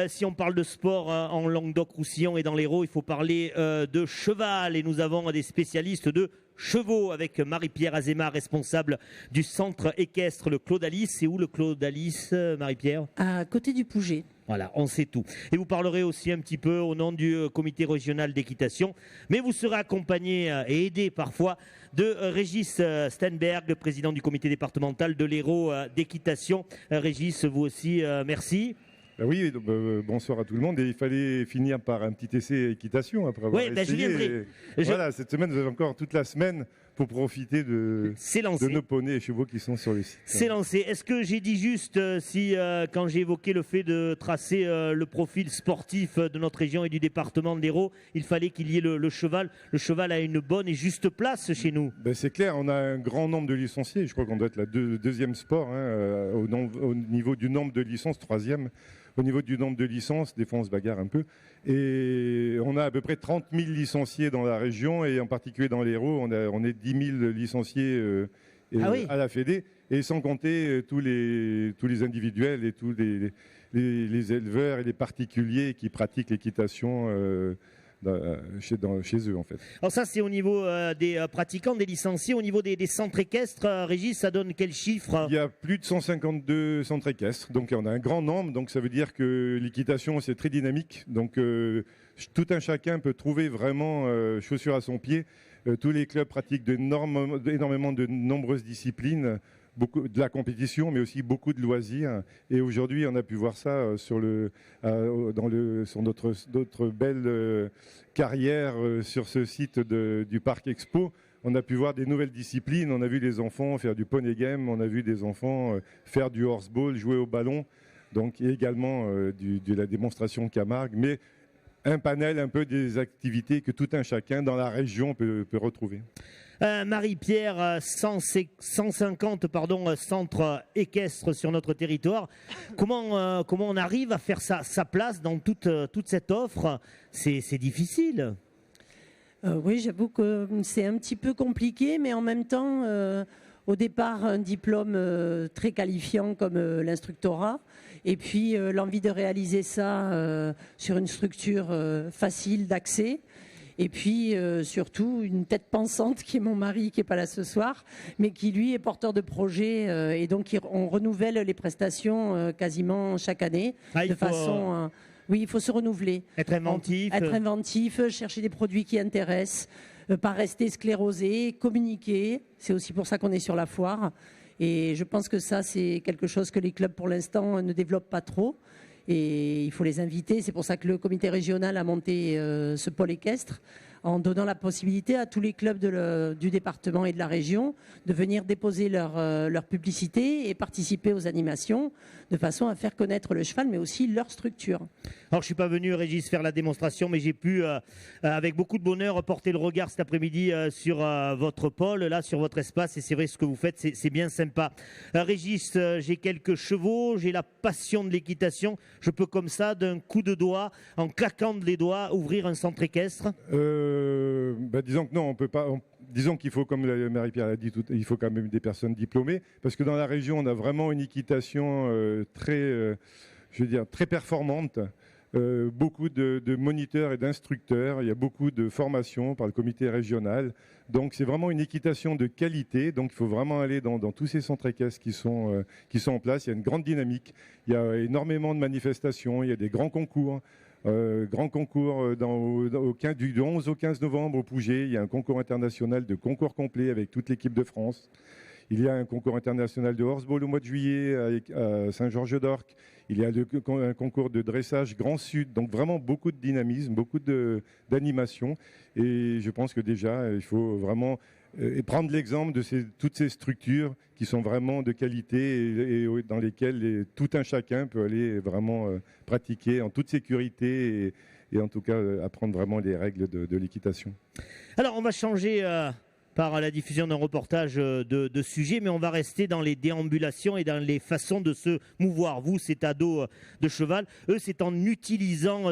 Si on parle de sport en Languedoc-Roussillon et dans l'Hérault, il faut parler de cheval. Et nous avons des spécialistes de chevaux avec Marie-Pierre Azéma, responsable du centre équestre, le Clos d'Alice. C'est où le Clos d'Alice, Marie-Pierre? À côté du Pouget. Voilà, on sait tout. Et vous parlerez aussi un petit peu au nom du comité régional d'équitation. Mais vous serez accompagné et aidé parfois de Régis Stenberg, le président du comité départemental de l'Hérault d'équitation. Régis, vous aussi, merci. Oui, bonsoir à tout le monde. Et il fallait finir par un petit essai équitation après avoir essayé. Je viendrai. Voilà, cette semaine, vous avez encore toute la semaine pour profiter de nos poneys et chevaux qui sont sur le site. C'est lancé. Est-ce que j'ai dit juste quand j'ai évoqué le fait de tracer le profil sportif de notre région et du département de l'Hérault, il fallait qu'il y ait le cheval. Le cheval a une bonne et juste place chez nous. C'est clair, on a un grand nombre de licenciés. Je crois qu'on doit être le deuxième sport au niveau du nombre de licences, troisième. Au niveau du nombre de licences, des fois on se bagarre un peu. Et on a à peu près 30 000 licenciés dans la région et en particulier dans l'Hérault, on est 10 000 licenciés à la Fédé. Et sans compter tous les individuels et tous les éleveurs et les particuliers qui pratiquent l'équitation chez eux en fait. Alors ça c'est au niveau des pratiquants, des licenciés. Au niveau des centres équestres, Régis, ça donne quel chiffre? Il y a plus de 152 centres équestres, donc on a un grand nombre, donc ça veut dire que l'équitation c'est très dynamique, donc tout un chacun peut trouver vraiment chaussure à son pied. Tous les clubs pratiquent énormément de nombreuses disciplines, beaucoup de la compétition, mais aussi beaucoup de loisirs. Et aujourd'hui, on a pu voir ça sur notre belle carrière sur ce site du Parc Expo. On a pu voir des nouvelles disciplines. On a vu des enfants faire du poney game. On a vu des enfants faire du horseball, jouer au ballon. Donc, et également de la démonstration Camargue. Mais un panel un peu des activités que tout un chacun dans la région peut retrouver. Marie-Pierre, 150 centres équestres sur notre territoire. Comment on arrive à faire sa place dans toute cette offre? C'est difficile. Oui, j'avoue que c'est un petit peu compliqué, mais en même temps, au départ, un diplôme très qualifiant comme l'instructorat, et puis l'envie de réaliser ça sur une structure facile d'accès. Et puis surtout une tête pensante qui est mon mari, qui n'est pas là ce soir, mais qui lui est porteur de projet et donc on renouvelle les prestations quasiment chaque année façon. Oui, il faut se renouveler. Être inventif. Être inventif, chercher des produits qui intéressent, pas rester sclérosé, communiquer. C'est aussi pour ça qu'on est sur la foire. Et je pense que ça, c'est quelque chose que les clubs pour l'instant ne développent pas trop. Et il faut les inviter. C'est pour ça que le comité régional a monté ce pôle équestre en donnant la possibilité à tous les clubs du département et de la région de venir déposer leur publicité et participer aux animations de façon à faire connaître le cheval, mais aussi leur structure. Alors, je ne suis pas venu, Régis, faire la démonstration, mais j'ai pu, avec beaucoup de bonheur, porter le regard cet après-midi sur votre pôle, là, sur votre espace. Et c'est vrai, ce que vous faites, c'est bien sympa. Régis, j'ai quelques chevaux, j'ai la passion de l'équitation. Je peux comme ça, d'un coup de doigt, en claquant les doigts, ouvrir un centre équestre? Disons que non, on peut pas. Disons qu'il faut, comme Marie-Pierre l'a dit, il faut quand même des personnes diplômées, parce que dans la région, on a vraiment une équitation très performante. Beaucoup de moniteurs et d'instructeurs. Il y a beaucoup de formations par le comité régional. Donc c'est vraiment une équitation de qualité. Donc il faut vraiment aller dans tous ces centres équestres qui sont en place. Il y a une grande dynamique. Il y a énormément de manifestations. Il y a des grands concours. Du 11 au 15 novembre au Pouget, il y a un concours international de concours complet avec toute l'équipe de France. Il y a un concours international de horseball au mois de juillet à Saint-Georges-d'Orc. Il y a un concours de dressage Grand Sud. Donc vraiment beaucoup de dynamisme, beaucoup d'animation. Et je pense que déjà, il faut vraiment prendre l'exemple de toutes ces structures qui sont vraiment de qualité et dans lesquelles tout un chacun peut aller vraiment pratiquer en toute sécurité et en tout cas apprendre vraiment les règles de l'équitation. Alors on va changer par la diffusion d'un reportage de sujets, mais on va rester dans les déambulations et dans les façons de se mouvoir. Vous, c'est à dos de cheval. Eux, c'est en utilisant